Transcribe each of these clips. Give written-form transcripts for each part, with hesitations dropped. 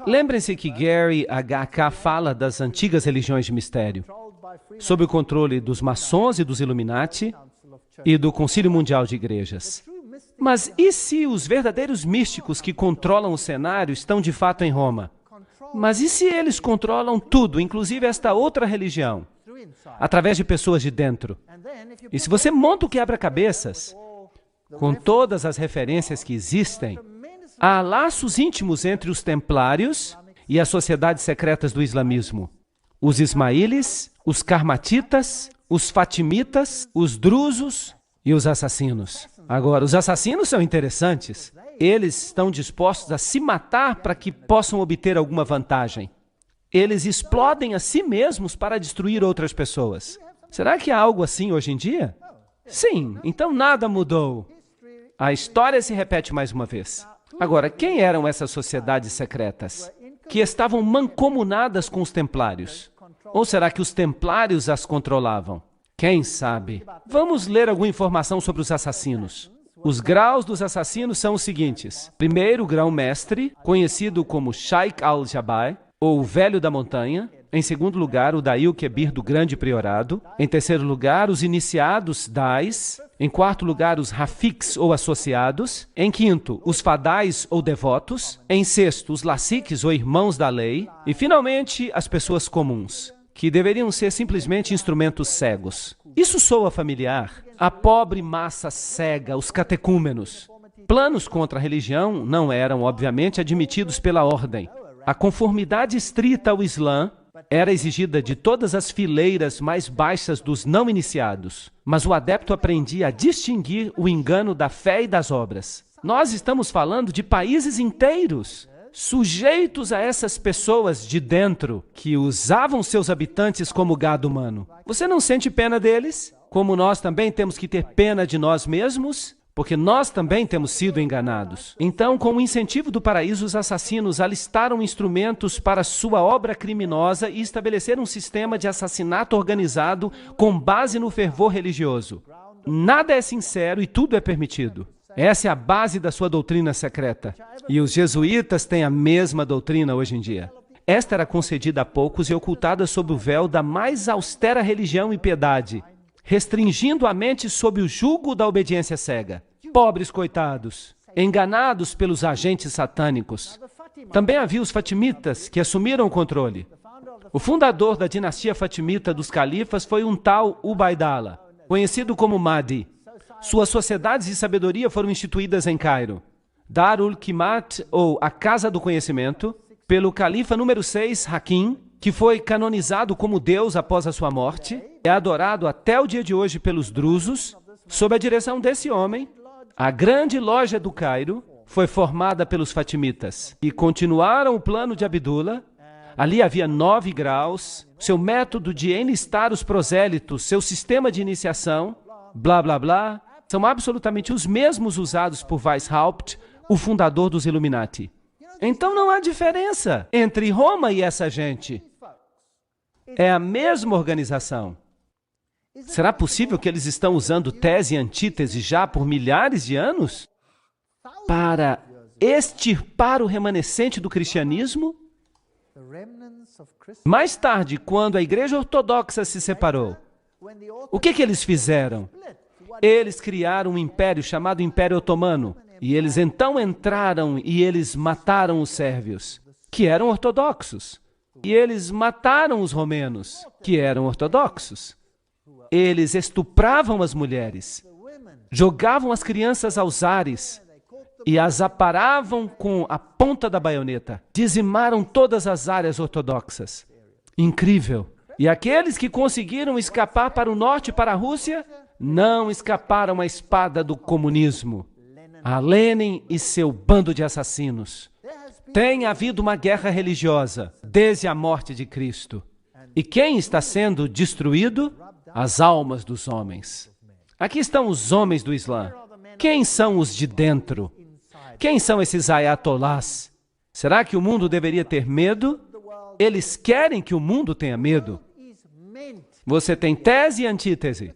Lembrem-se que Gary H.K. fala das antigas religiões de mistério, sob o controle dos maçons e dos Illuminati e do Concílio Mundial de Igrejas. Mas e se os verdadeiros místicos que controlam o cenário estão de fato em Roma? Mas e se eles controlam tudo, inclusive esta outra religião, através de pessoas de dentro? E se você monta o quebra-cabeças, com todas as referências que existem, há laços íntimos entre os templários e as sociedades secretas do islamismo. Os ismaílis, os karmatitas, os fatimitas, os drusos e os assassinos. Agora, os assassinos são interessantes. Eles estão dispostos a se matar para que possam obter alguma vantagem. Eles explodem a si mesmos para destruir outras pessoas. Será que há algo assim hoje em dia? Sim, então nada mudou. A história se repete mais uma vez. Agora, quem eram essas sociedades secretas que estavam mancomunadas com os templários? Ou será que os templários as controlavam? Quem sabe? Vamos ler alguma informação sobre os assassinos. Os graus dos assassinos são os seguintes. Primeiro, o grão-mestre, conhecido como Sheikh al-Jabbar, ou o Velho da Montanha. Em segundo lugar, o Daí Kebir do Grande Priorado. Em terceiro lugar, os iniciados Dais. Em quarto lugar, os Rafiks ou associados. Em quinto, os Fadais ou devotos. Em sexto, os Lassiques ou irmãos da lei. E, finalmente, as pessoas comuns, que deveriam ser simplesmente instrumentos cegos. Isso soa familiar? A pobre massa cega, os catecúmenos. Planos contra a religião não eram, obviamente, admitidos pela ordem. A conformidade estrita ao Islã era exigida de todas as fileiras mais baixas dos não iniciados, mas o adepto aprendia a distinguir o engano da fé e das obras. Nós estamos falando de países inteiros, sujeitos a essas pessoas de dentro, que usavam seus habitantes como gado humano. Você não sente pena deles? Como nós também temos que ter pena de nós mesmos? Porque nós também temos sido enganados. Então, com o incentivo do paraíso, os assassinos alistaram instrumentos para sua obra criminosa e estabeleceram um sistema de assassinato organizado com base no fervor religioso. Nada é sincero e tudo é permitido. Essa é a base da sua doutrina secreta. E os jesuítas têm a mesma doutrina hoje em dia. Esta era concedida a poucos e ocultada sob o véu da mais austera religião e piedade, restringindo a mente sob o jugo da obediência cega. Pobres coitados, enganados pelos agentes satânicos. Também havia os fatimitas, que assumiram o controle. O fundador da dinastia fatimita dos califas foi um tal Ubaidallah, conhecido como Mahdi. Suas sociedades de sabedoria foram instituídas em Cairo. Darul Kimat, ou a Casa do Conhecimento, pelo califa número 6, Hakim, que foi canonizado como Deus após a sua morte, é adorado até o dia de hoje pelos drusos. Sob a direção desse homem, a grande loja do Cairo foi formada pelos fatimitas, e continuaram o plano de Abdullah. Ali havia 9 graus, seu método de enlistar os prosélitos, seu sistema de iniciação, blá, blá, blá, são absolutamente os mesmos usados por Weishaupt, o fundador dos Illuminati. Então não há diferença entre Roma e essa gente. É a mesma organização. Será possível que eles estão usando tese e antítese já por milhares de anos? Para extirpar o remanescente do cristianismo? Mais tarde, quando a Igreja Ortodoxa se separou, o que eles fizeram? Eles criaram um império chamado Império Otomano. E eles então entraram e eles mataram os sérvios, que eram ortodoxos. E eles mataram os romenos, que eram ortodoxos. Eles estupravam as mulheres, jogavam as crianças aos ares e as aparavam com a ponta da baioneta. Dizimaram todas as áreas ortodoxas. Incrível. E aqueles que conseguiram escapar para o norte, para a Rússia, não escaparam à espada do comunismo. A Lenin e seu bando de assassinos. Tem havido uma guerra religiosa desde a morte de Cristo. E quem está sendo destruído? As almas dos homens. Aqui estão os homens do Islã. Quem são os de dentro? Quem são esses ayatolás? Será que o mundo deveria ter medo? Eles querem que o mundo tenha medo. Você tem tese e antítese.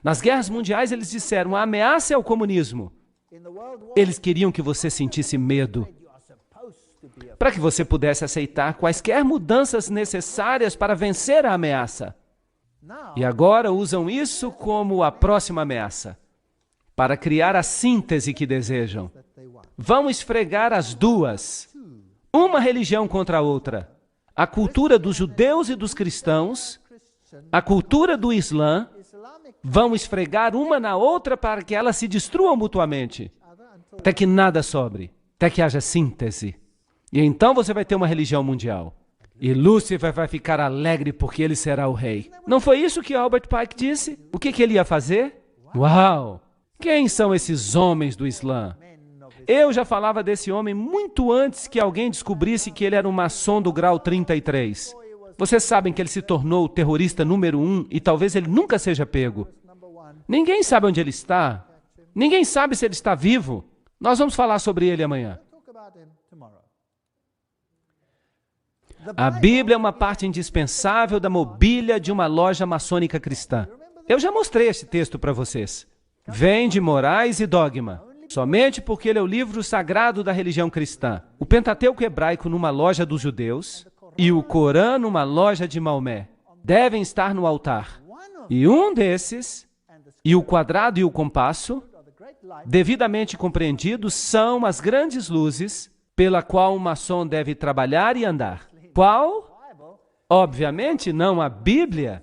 Nas guerras mundiais, eles disseram, a ameaça é o comunismo. Eles queriam que você sentisse medo. para que você pudesse aceitar quaisquer mudanças necessárias para vencer a ameaça. E agora usam isso como a próxima ameaça, para criar a síntese que desejam. Vão esfregar as duas, uma religião contra a outra. A cultura dos judeus e dos cristãos, a cultura do Islã, vão esfregar uma na outra para que elas se destruam mutuamente, até que nada sobre, até que haja síntese. E então você vai ter uma religião mundial. E Lúcifer vai ficar alegre porque ele será o rei. Não foi isso que Albert Pike disse? O que ele ia fazer? Uau! Quem são esses homens do Islã? Eu já falava desse homem muito antes que alguém descobrisse que ele era um maçom do grau 33. Vocês sabem que ele se tornou o terrorista número 1 e talvez ele nunca seja pego. Ninguém sabe onde ele está. Ninguém sabe se ele está vivo. Nós vamos falar sobre ele amanhã. A Bíblia é uma parte indispensável da mobília de uma loja maçônica cristã. Eu já mostrei esse texto para vocês. Vem de Morais e Dogma, somente porque ele é o livro sagrado da religião cristã. O Pentateuco hebraico numa loja dos judeus e o Corão numa loja de Maomé devem estar no altar. E um desses, e o quadrado e o compasso, devidamente compreendidos, são as grandes luzes pela qual um maçom deve trabalhar e andar. Qual? Obviamente não a Bíblia,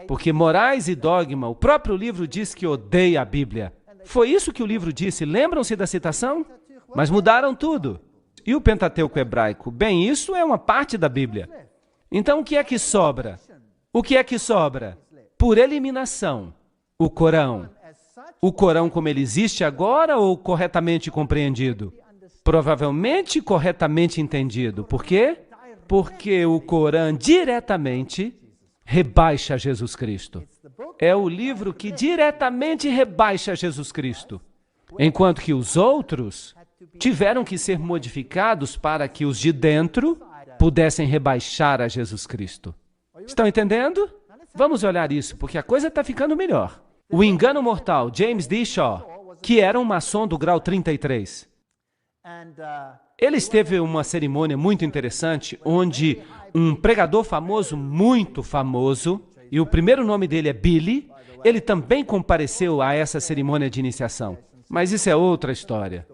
porque Morais e Dogma, o próprio livro diz que odeia a Bíblia. Foi isso que o livro disse, lembram-se da citação? Mas mudaram tudo. E o Pentateuco hebraico? Bem, isso é uma parte da Bíblia. Então o que é que sobra? O que é que sobra? Por eliminação, o Corão. O Corão como ele existe agora ou corretamente compreendido? Provavelmente corretamente entendido. Por quê? Porque o Corão diretamente rebaixa Jesus Cristo. É o livro que diretamente rebaixa Jesus Cristo. Enquanto que os outros tiveram que ser modificados para que os de dentro pudessem rebaixar a Jesus Cristo. Estão entendendo? Vamos olhar isso, porque a coisa está ficando melhor. O engano mortal, James D. Shaw, que era um maçom do grau 33. Ele esteve em uma cerimônia muito interessante, onde um pregador famoso, muito famoso, e o primeiro nome dele é Billy, ele também compareceu a essa cerimônia de iniciação. Mas isso é outra história.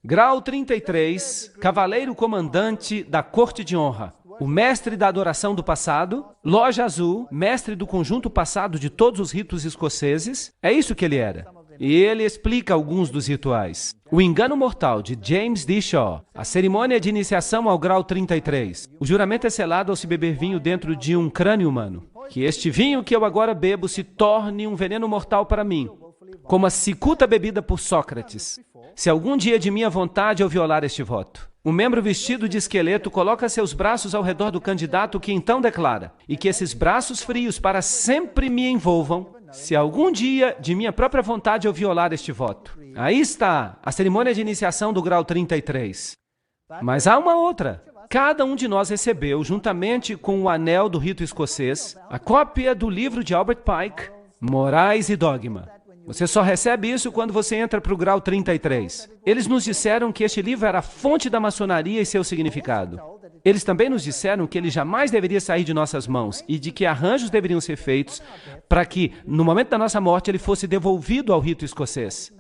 Grau 33, cavaleiro comandante da corte de honra, o mestre da adoração do passado, loja azul, mestre do conjunto passado de todos os ritos escoceses, é isso que ele era. E ele explica alguns dos rituais. O engano mortal, de James D. Shaw. A cerimônia de iniciação ao grau 33. O juramento é selado ao se beber vinho dentro de um crânio humano. Que este vinho que eu agora bebo se torne um veneno mortal para mim, como a cicuta bebida por Sócrates, se algum dia de minha vontade eu violar este voto. Um membro vestido de esqueleto coloca seus braços ao redor do candidato que então declara, e que esses braços frios para sempre me envolvam, se algum dia, de minha própria vontade, eu violar este voto. Aí está, a cerimônia de iniciação do grau 33. Mas há uma outra. Cada um de nós recebeu, juntamente com o anel do rito escocês, a cópia do livro de Albert Pike, Morais e Dogma. Você só recebe isso quando você entra para o grau 33. Eles nos disseram que este livro era a fonte da maçonaria e seu significado. Eles também nos disseram que ele jamais deveria sair de nossas mãos e de que arranjos deveriam ser feitos para que, no momento da nossa morte, ele fosse devolvido ao rito escocês.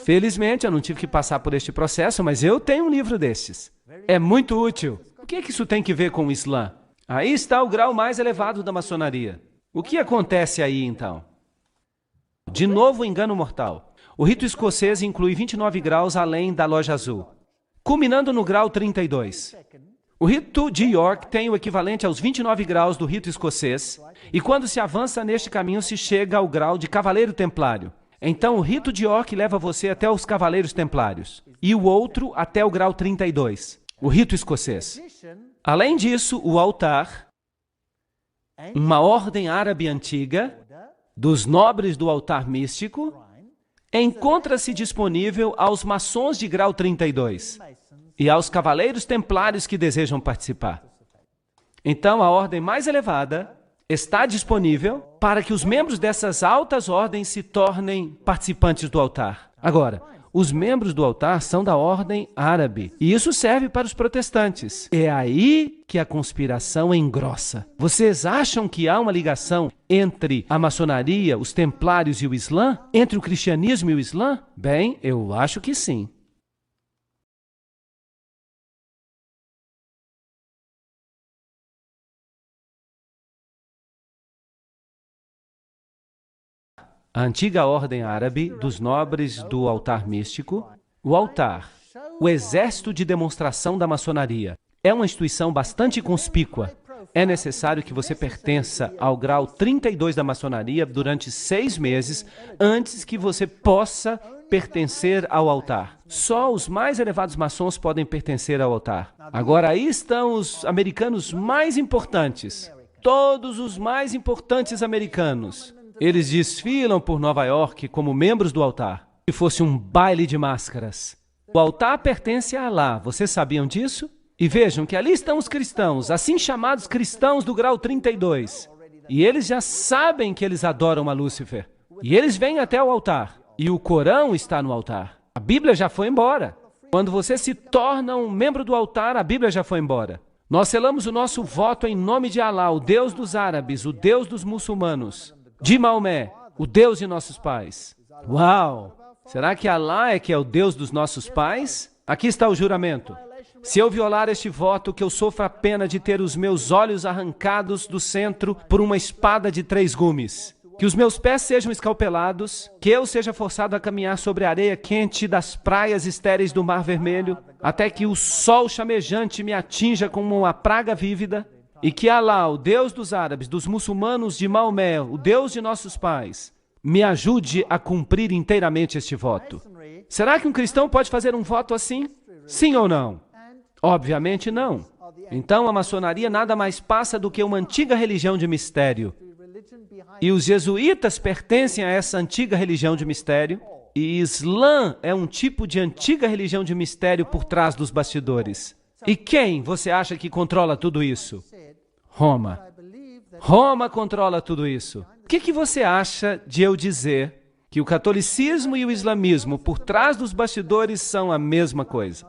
Felizmente, eu não tive que passar por este processo, mas eu tenho um livro destes. É muito útil. O que é que isso tem que ver com o Islã? Aí está o grau mais elevado da maçonaria. O que acontece aí, então? De novo, o engano mortal. O rito escocês inclui 29 graus além da loja azul, culminando no grau 32. O rito de York tem o equivalente aos 29 graus do rito escocês, e quando se avança neste caminho se chega ao grau de cavaleiro templário. Então o rito de York leva você até os cavaleiros templários, e o outro até o grau 32, o rito escocês. Além disso, o altar, uma ordem árabe antiga, dos nobres do altar místico, encontra-se disponível aos maçons de grau 32 e aos cavaleiros templários que desejam participar. Então, a ordem mais elevada está disponível para que os membros dessas altas ordens se tornem participantes do altar. Agora, Os membros do altar são da ordem árabe, e isso serve para os protestantes. É aí que a conspiração engrossa. Vocês acham que há uma ligação entre a maçonaria, os templários e o Islã? Entre o cristianismo e o Islã? Bem, eu acho que sim. A antiga ordem árabe dos nobres do altar místico, o altar, o exército de demonstração da maçonaria, é uma instituição bastante conspícua. É necessário que você pertença ao grau 32 da maçonaria durante 6 meses antes que você possa pertencer ao altar. Só os mais elevados maçons podem pertencer ao altar. Agora, aí estão os americanos mais importantes. Todos os mais importantes americanos. Eles desfilam por Nova York como membros do altar. Se fosse um baile de máscaras. O altar pertence a Alá. Vocês sabiam disso? E vejam que ali estão os cristãos, assim chamados cristãos do grau 32. E eles já sabem que eles adoram a Lúcifer. E eles vêm até o altar. E o Corão está no altar. A Bíblia já foi embora. Quando você se torna um membro do altar, a Bíblia já foi embora. Nós selamos o nosso voto em nome de Alá, o Deus dos árabes, o Deus dos muçulmanos. De Maomé, o Deus de nossos pais. Uau! Será que Alá é que é o Deus dos nossos pais? Aqui está o juramento. Se eu violar este voto, que eu sofra a pena de ter os meus olhos arrancados do centro por uma espada de 3 gumes. Que os meus pés sejam escalpelados, que eu seja forçado a caminhar sobre a areia quente das praias estéreis do Mar Vermelho, até que o sol chamejante me atinja como uma praga vívida, e que Alá, o Deus dos árabes, dos muçulmanos, de Maomé, o Deus de nossos pais, me ajude a cumprir inteiramente este voto. Será que um cristão pode fazer um voto assim? Sim ou não? Obviamente não. Então a maçonaria nada mais passa do que uma antiga religião de mistério. E os jesuítas pertencem a essa antiga religião de mistério. E Islã é um tipo de antiga religião de mistério por trás dos bastidores. E quem você acha que controla tudo isso? Roma. Roma controla tudo isso. O que você acha de eu dizer que o catolicismo e o islamismo por trás dos bastidores são a mesma coisa?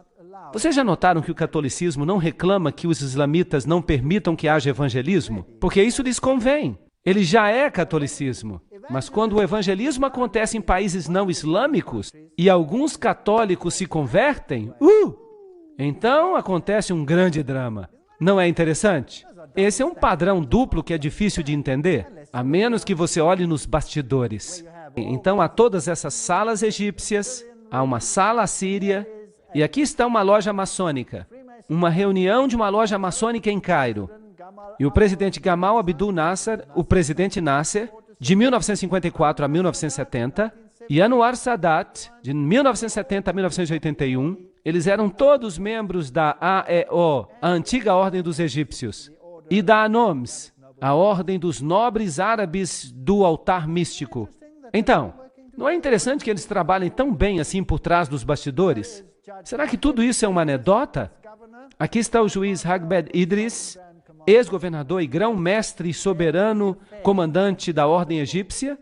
Vocês já notaram que o catolicismo não reclama que os islamitas não permitam que haja evangelismo? Porque isso lhes convém. Ele já é catolicismo. Mas quando o evangelismo acontece em países não islâmicos e alguns católicos se convertem, então acontece um grande drama. Não é interessante? Esse é um padrão duplo que é difícil de entender, a menos que você olhe nos bastidores. Então há todas essas salas egípcias, há uma sala assíria, e aqui está uma loja maçônica, uma reunião de uma loja maçônica em Cairo. E o presidente Gamal Abdul Nasser, o presidente Nasser, de 1954 a 1970, e Anwar Sadat, de 1970 a 1981, eles eram todos membros da AEO, a antiga ordem dos egípcios, e da ANOMS, a ordem dos nobres árabes do altar místico. Então, não é interessante que eles trabalhem tão bem assim por trás dos bastidores? Será que tudo isso é uma anedota? Aqui está o juiz Hagbed Idris, ex-governador e grão-mestre soberano, comandante da ordem egípcia.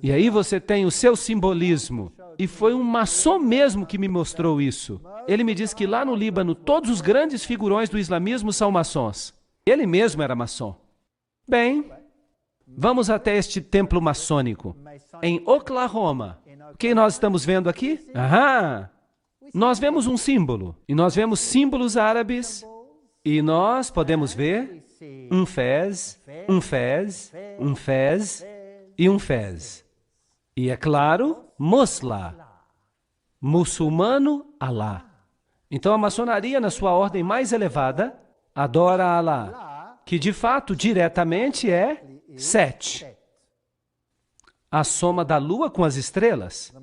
E aí você tem o seu simbolismo. E foi um maçom mesmo que me mostrou isso. Ele me disse que lá no Líbano, todos os grandes figurões do islamismo são maçons. Ele mesmo era maçom. Bem, vamos até este templo maçônico, em Oklahoma. O que nós estamos vendo aqui? Nós vemos um símbolo, e nós vemos símbolos árabes, e nós podemos ver um fez, um fez, um fez e um fez. E é claro, Musla, muçulmano Alá. Então a maçonaria, na sua ordem mais elevada, adora Alá, que de fato, diretamente é Set, a soma da lua com as estrelas.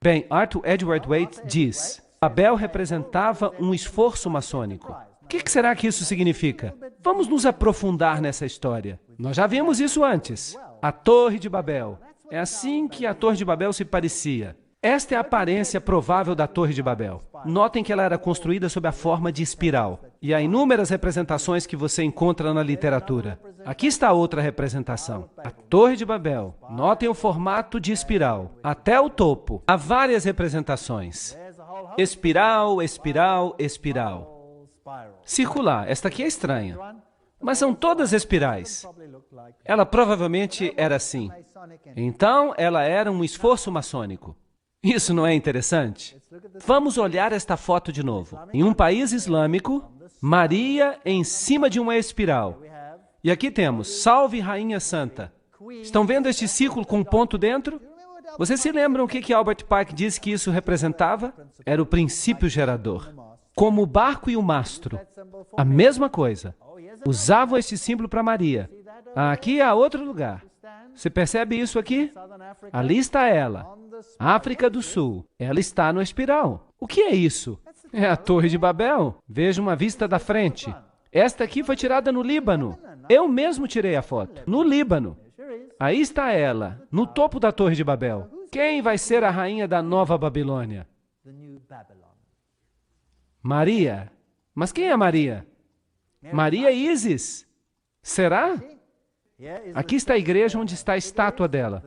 Bem, Arthur Edward Waite diz, Babel representava um esforço maçônico. O que será que isso significa? Vamos nos aprofundar nessa história. Nós já vimos isso antes. A Torre de Babel. É assim que a Torre de Babel se parecia. Esta é a aparência provável da Torre de Babel. Notem que ela era construída sob a forma de espiral. E há inúmeras representações que você encontra na literatura. Aqui está outra representação. A Torre de Babel. Notem o formato de espiral. Até o topo. Há várias representações. Espiral, espiral, espiral. Circular. Esta aqui é estranha. Mas são todas espirais. Ela provavelmente era assim. Então, ela era um esforço maçônico. Isso não é interessante? Vamos olhar esta foto de novo. Em um país islâmico, Maria em cima de uma espiral. E aqui temos, Salve Rainha Santa. Estão vendo este círculo com um ponto dentro? Vocês se lembram o que Albert Pike disse que isso representava? Era o princípio gerador. Como o barco e o mastro. A mesma coisa. Usavam este símbolo para Maria. Aqui há outro lugar. Você percebe isso aqui? Ali está ela. África do Sul. Ela está no espiral. O que é isso? É a Torre de Babel. Veja uma vista da frente. Esta aqui foi tirada no Líbano. Eu mesmo tirei a foto. No Líbano. Aí está ela, no topo da Torre de Babel. Quem vai ser a rainha da Nova Babilônia? Maria. Mas quem é Maria? Maria Isis. Será? Aqui está a igreja onde está a estátua dela,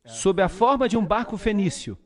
sob a forma de um barco fenício.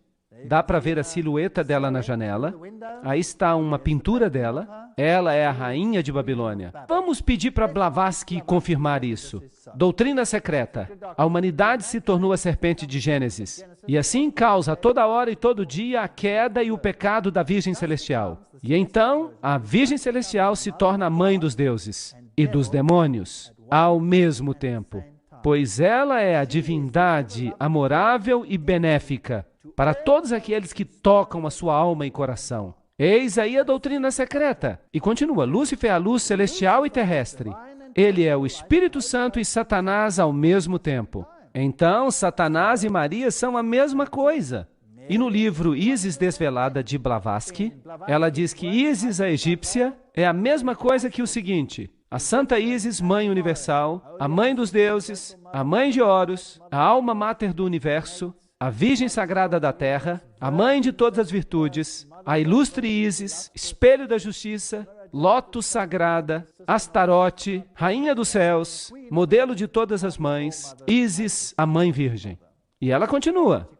Dá para ver a silhueta dela na janela. Aí está uma pintura dela. Ela é a rainha de Babilônia. Vamos pedir para Blavatsky confirmar isso. Doutrina secreta. A humanidade se tornou a serpente de Gênesis. E assim causa toda hora e todo dia a queda e o pecado da Virgem Celestial. E então, a Virgem Celestial se torna a mãe dos deuses e dos demônios ao mesmo tempo. Pois ela é a divindade amorável e benéfica para todos aqueles que tocam a sua alma e coração. Eis aí a doutrina secreta. E continua, Lúcifer é a luz celestial e terrestre. Ele é o Espírito Santo e Satanás ao mesmo tempo. Então, Satanás e Maria são a mesma coisa. E no livro Isis Desvelada, de Blavatsky, ela diz que Isis, a egípcia, é a mesma coisa que o seguinte: a Santa Isis, Mãe Universal, a Mãe dos Deuses, a Mãe de Horus, a Alma Máter do Universo, a Virgem Sagrada da Terra, a Mãe de todas as virtudes, a Ilustre Isis, Espelho da Justiça, Lótus Sagrada, Astarote, Rainha dos Céus, Modelo de todas as mães, Isis, a Mãe Virgem. E ela continua.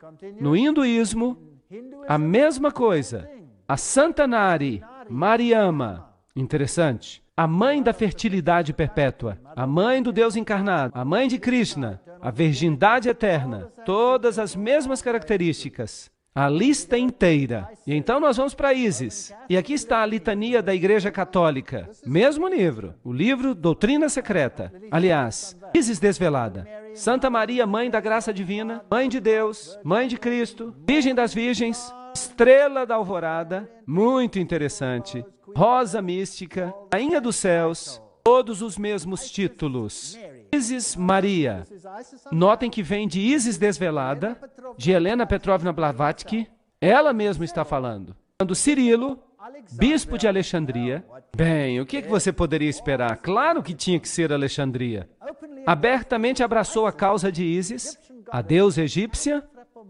No hinduísmo, a mesma coisa. A Santa Nari, Mariama, interessante. A mãe da fertilidade perpétua, a mãe do Deus encarnado, a mãe de Krishna, a virgindade eterna, todas as mesmas características, a lista inteira. E então nós vamos para Isis. E aqui está a litania da Igreja Católica, mesmo livro, o livro Doutrina Secreta. Aliás, Isis Desvelada. Santa Maria, Mãe da Graça Divina, Mãe de Deus, Mãe de Cristo, Virgem das Virgens, Estrela da Alvorada, muito interessante. Rosa Mística, Rainha dos Céus, todos os mesmos títulos. Isis Maria. Notem que vem de Isis Desvelada, de Helena Petrovna Blavatsky. Ela mesma está falando. Quando Cirilo, bispo de Alexandria. Bem, o que você poderia esperar? Claro que tinha que ser Alexandria. Abertamente abraçou a causa de Isis, a deusa egípcia,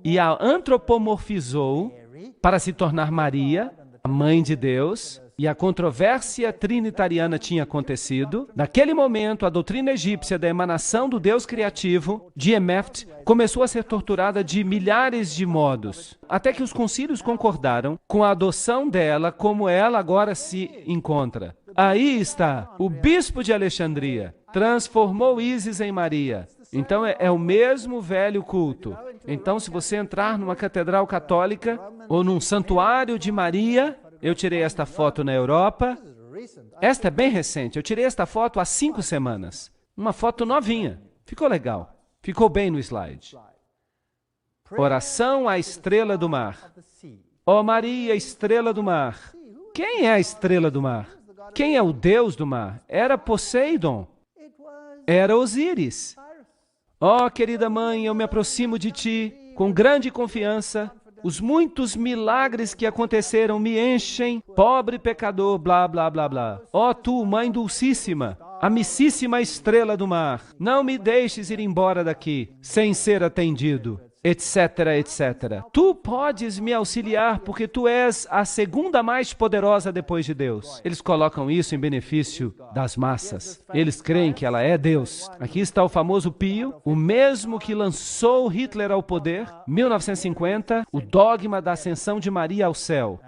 e a antropomorfizou para se tornar Maria, a mãe de Deus. E a controvérsia trinitariana tinha acontecido. Naquele momento, a doutrina egípcia da emanação do Deus criativo, de Emeft, começou a ser torturada de milhares de modos, até que os concílios concordaram com a adoção dela como ela agora se encontra. Aí está, o bispo de Alexandria transformou Isis em Maria. Então é o mesmo velho culto. Então, se você entrar numa catedral católica ou num santuário de Maria... Eu tirei esta foto na Europa. Esta é bem recente. Eu tirei esta foto há 5 semanas. Uma foto novinha. Ficou legal. Ficou bem no slide. Oração à estrela do mar. Ó Maria, estrela do mar. Quem é a estrela do mar? Quem é o Deus do mar? Era Poseidon. Era Osíris. Ó querida mãe, eu me aproximo de ti com grande confiança. Os muitos milagres que aconteceram me enchem, pobre pecador, blá, blá, blá, blá. Ó tu, Mãe Dulcíssima, amicíssima estrela do mar, não me deixes ir embora daqui sem ser atendido. etc, etc. Tu podes me auxiliar porque tu és a segunda mais poderosa depois de Deus. Eles colocam isso em benefício das massas. Eles creem que ela é Deus. Aqui está o famoso Pio, o mesmo que lançou Hitler ao poder, 1950, o dogma da ascensão de Maria ao céu.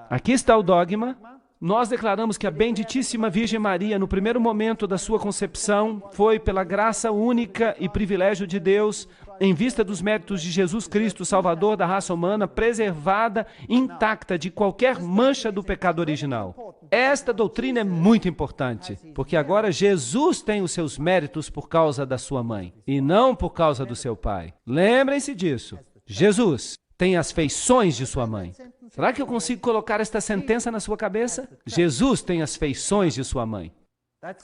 Aqui está o dogma. Nós declaramos que a benditíssima Virgem Maria, no primeiro momento da sua concepção, foi pela graça única e privilégio de Deus, em vista dos méritos de Jesus Cristo, Salvador da raça humana, preservada, intacta de qualquer mancha do pecado original. Esta doutrina é muito importante, porque agora Jesus tem os seus méritos por causa da sua mãe, e não por causa do seu pai. Lembrem-se disso. Jesus tem as feições de sua mãe. Será que eu consigo colocar esta sentença na sua cabeça? Jesus tem as feições de sua mãe.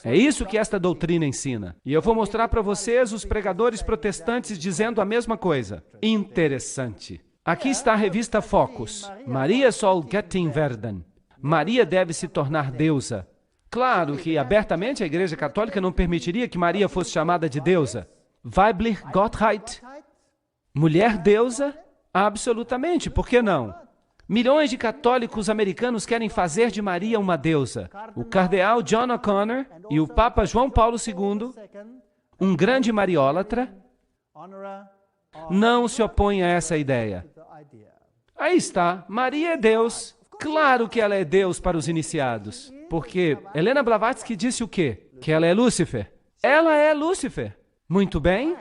É isso que esta doutrina ensina. E eu vou mostrar para vocês os pregadores protestantes dizendo a mesma coisa. Interessante. Aqui está a revista Focus. Maria soll Göttin werden. Maria deve se tornar deusa. Claro que abertamente a Igreja Católica não permitiria que Maria fosse chamada de deusa. Weiblich Gottheit. Mulher deusa? Absolutamente. Por que não? Milhões de católicos americanos querem fazer de Maria uma deusa. O cardeal John O'Connor e o Papa João Paulo II, um grande mariólatra, não se opõem a essa ideia. Aí está, Maria é Deus. Claro que ela é Deus para os iniciados. Porque Helena Blavatsky disse o quê? Que ela é Lúcifer. Ela é Lúcifer. Muito bem.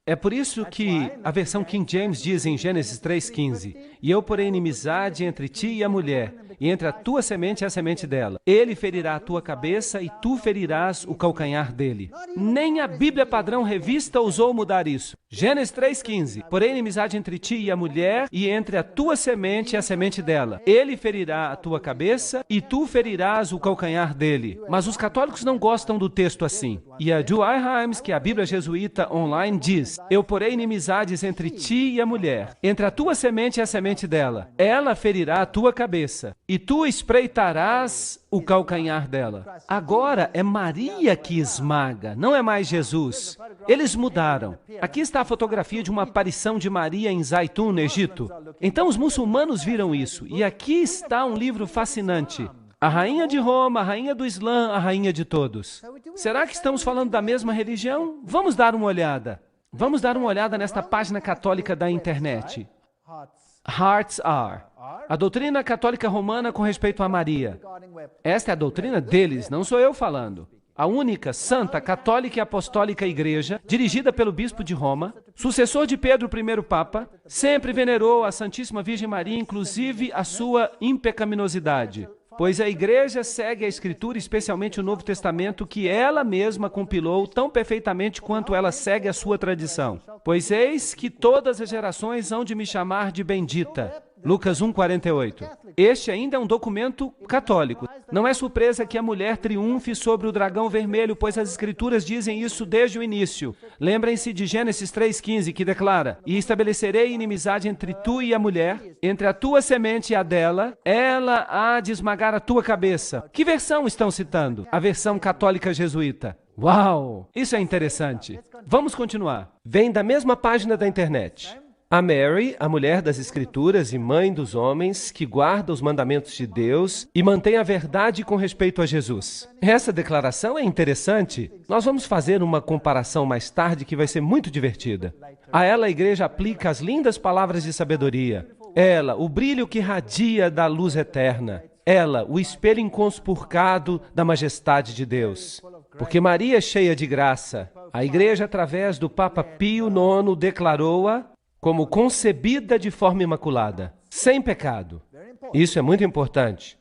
É por isso que a versão King James diz em Gênesis 3,15: E eu porei inimizade entre ti e a mulher, e entre a tua semente e a semente dela. Ele ferirá a tua cabeça e tu ferirás o calcanhar dele. Nem a Bíblia Padrão Revista ousou mudar isso. Gênesis 3,15: Porém inimizade entre ti e a mulher, e entre a tua semente e a semente dela. Ele ferirá a tua cabeça e tu ferirás o calcanhar dele. Mas os católicos não gostam do texto assim. E a Joy Himes, que é a Bíblia Jesuíta Online, diz: Eu porei inimizades entre ti e a mulher, entre a tua semente e a semente dela. Ela ferirá a tua cabeça, e tu espreitarás o calcanhar dela. Agora é Maria que esmaga, não é mais Jesus. Eles mudaram. Aqui está a fotografia de uma aparição de Maria em Zaitun, no Egito. Então os muçulmanos viram isso, e aqui está um livro fascinante. A rainha de Roma, a rainha do Islã, a rainha de todos. Será que estamos falando da mesma religião? Vamos dar uma olhada. Vamos dar uma olhada nesta página católica da internet. Hearts Are. A doutrina católica romana com respeito a Maria. Esta é a doutrina deles, não sou eu falando. A única, santa, católica e apostólica igreja, dirigida pelo bispo de Roma, sucessor de Pedro I Papa, sempre venerou a Santíssima Virgem Maria, inclusive a sua impecaminosidade. Pois a igreja segue a Escritura, especialmente o Novo Testamento, que ela mesma compilou tão perfeitamente quanto ela segue a sua tradição. Pois eis que todas as gerações hão de me chamar de bendita. Lucas 1,48. Este ainda é um documento católico. Não é surpresa que a mulher triunfe sobre o dragão vermelho, pois as Escrituras dizem isso desde o início. Lembrem-se de Gênesis 3,15, que declara: E estabelecerei inimizade entre tu e a mulher, entre a tua semente e a dela, ela há de esmagar a tua cabeça. Que versão estão citando? A versão católica jesuíta. Uau! Isso é interessante. Vamos continuar. Vem da mesma página da internet. A Mary, a mulher das Escrituras e mãe dos homens, que guarda os mandamentos de Deus e mantém a verdade com respeito a Jesus. Essa declaração é interessante. Nós vamos fazer uma comparação mais tarde que vai ser muito divertida. A ela a igreja aplica as lindas palavras de sabedoria. Ela, o brilho que radia da luz eterna. Ela, o espelho inconspurcado da majestade de Deus. Porque Maria é cheia de graça. A igreja, através do Papa Pio IX, declarou-a como concebida de forma imaculada, sem pecado. Isso é muito importante.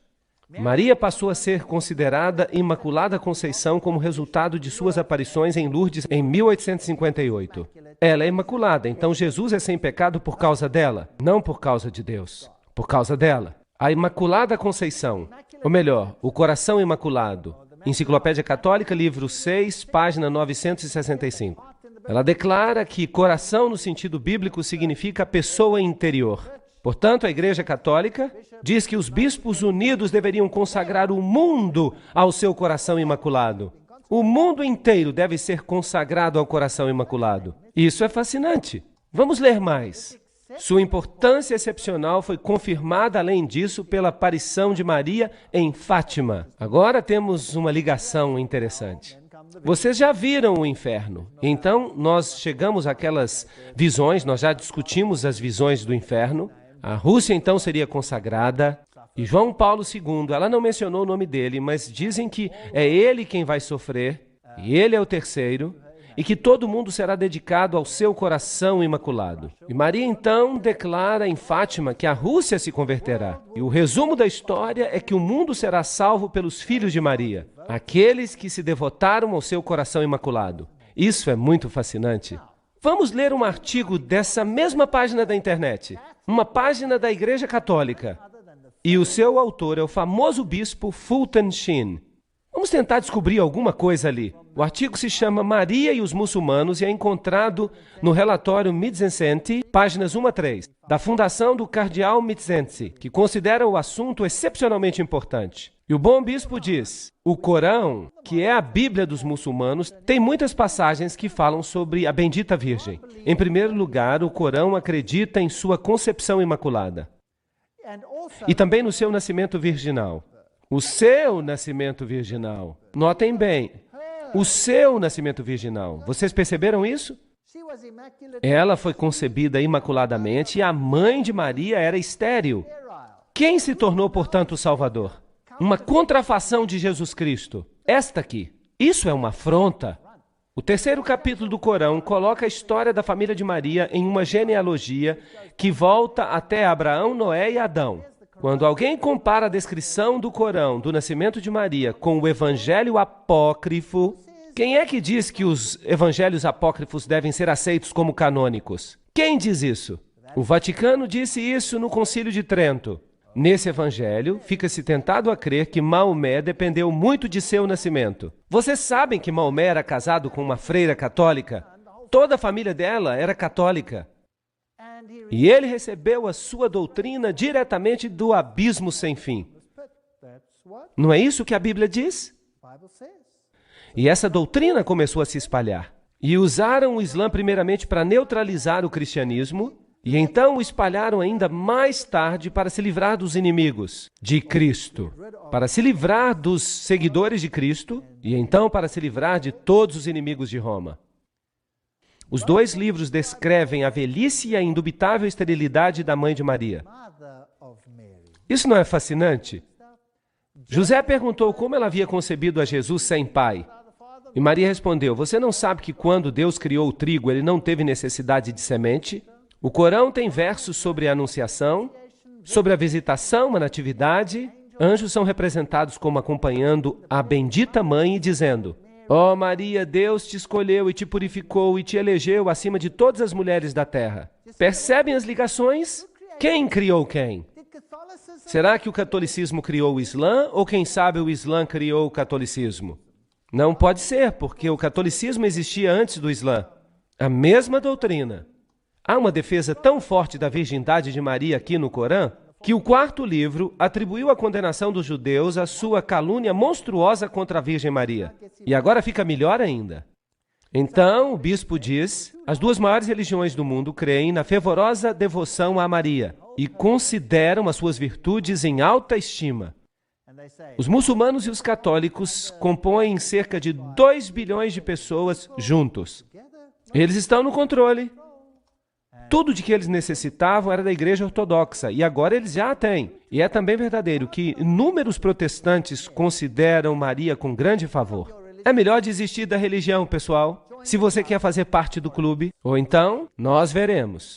Maria passou a ser considerada Imaculada Conceição como resultado de suas aparições em Lourdes em 1858. Ela é imaculada, então Jesus é sem pecado por causa dela, não por causa de Deus, por causa dela. A Imaculada Conceição, ou melhor, o Coração Imaculado, Enciclopédia Católica, livro 6, página 965. Ela declara que coração, no sentido bíblico, significa pessoa interior. Portanto, a Igreja Católica diz que os bispos unidos deveriam consagrar o mundo ao seu coração imaculado. O mundo inteiro deve ser consagrado ao coração imaculado. Isso é fascinante. Vamos ler mais. Sua importância excepcional foi confirmada, além disso, pela aparição de Maria em Fátima. Agora temos uma ligação interessante. Vocês já viram o inferno. Então, nós chegamos àquelas visões, nós já discutimos as visões do inferno. A Rússia, então, seria consagrada. E João Paulo II, ela não mencionou o nome dele, mas dizem que é ele quem vai sofrer, e ele é o terceiro, e que todo mundo será dedicado ao seu coração imaculado. E Maria, então, declara em Fátima que a Rússia se converterá. E o resumo da história é que o mundo será salvo pelos filhos de Maria, aqueles que se devotaram ao seu coração imaculado. Isso é muito fascinante. Vamos ler um artigo dessa mesma página da internet, uma página da Igreja Católica. E o seu autor é o famoso bispo Fulton Sheen. Vamos tentar descobrir alguma coisa ali. O artigo se chama Maria e os Muçulmanos e é encontrado no relatório Mizzensi, páginas 1 a 3, da Fundação do Cardeal Mizzensi, que considera o assunto excepcionalmente importante. E o bom bispo diz, o Corão, que é a Bíblia dos muçulmanos, tem muitas passagens que falam sobre a bendita Virgem. Em primeiro lugar, o Corão acredita em sua concepção imaculada. E também no seu nascimento virginal. O seu nascimento virginal. Notem bem, o seu nascimento virginal. Vocês perceberam isso? Ela foi concebida imaculadamente e a mãe de Maria era estéril. Quem se tornou, portanto, o Salvador? Uma contrafação de Jesus Cristo. Esta aqui. Isso é uma afronta. O terceiro capítulo do Corão coloca a história da família de Maria em uma genealogia que volta até Abraão, Noé e Adão. Quando alguém compara a descrição do Corão do nascimento de Maria com o Evangelho apócrifo, quem é que diz que os evangelhos apócrifos devem ser aceitos como canônicos? Quem diz isso? O Vaticano disse isso no Concílio de Trento. Nesse evangelho, fica-se tentado a crer que Maomé dependeu muito de seu nascimento. Vocês sabem que Maomé era casado com uma freira católica? Toda a família dela era católica. E ele recebeu a sua doutrina diretamente do abismo sem fim. Não é isso que a Bíblia diz? E essa doutrina começou a se espalhar. E usaram o Islã primeiramente para neutralizar o cristianismo, e então o espalharam ainda mais tarde para se livrar dos inimigos de Cristo, para se livrar dos seguidores de Cristo, e então para se livrar de todos os inimigos de Roma. Os dois livros descrevem a velhice e a indubitável esterilidade da mãe de Maria. Isso não é fascinante? José perguntou como ela havia concebido a Jesus sem pai. E Maria respondeu, você não sabe que quando Deus criou o trigo, ele não teve necessidade de semente? O Corão tem versos sobre a anunciação, sobre a visitação, a natividade. Anjos são representados como acompanhando a bendita mãe e dizendo, ó Maria, Deus te escolheu e te purificou e te elegeu acima de todas as mulheres da terra. Percebem as ligações? Quem criou quem? Será que o catolicismo criou o Islã ou quem sabe o Islã criou o catolicismo? Não pode ser, porque o catolicismo existia antes do Islã. A mesma doutrina. Há uma defesa tão forte da virgindade de Maria aqui no Corão, que o quarto livro atribuiu a condenação dos judeus à sua calúnia monstruosa contra a Virgem Maria. E agora fica melhor ainda. Então, o bispo diz, as duas maiores religiões do mundo creem na fervorosa devoção a Maria e consideram as suas virtudes em alta estima. Os muçulmanos e os católicos compõem cerca de 2 bilhões de pessoas juntos. Eles estão no controle. Tudo de que eles necessitavam era da Igreja Ortodoxa, e agora eles já a têm. E é também verdadeiro que inúmeros protestantes consideram Maria com grande favor. É melhor desistir da religião, pessoal, se você quer fazer parte do clube. Ou então, nós veremos.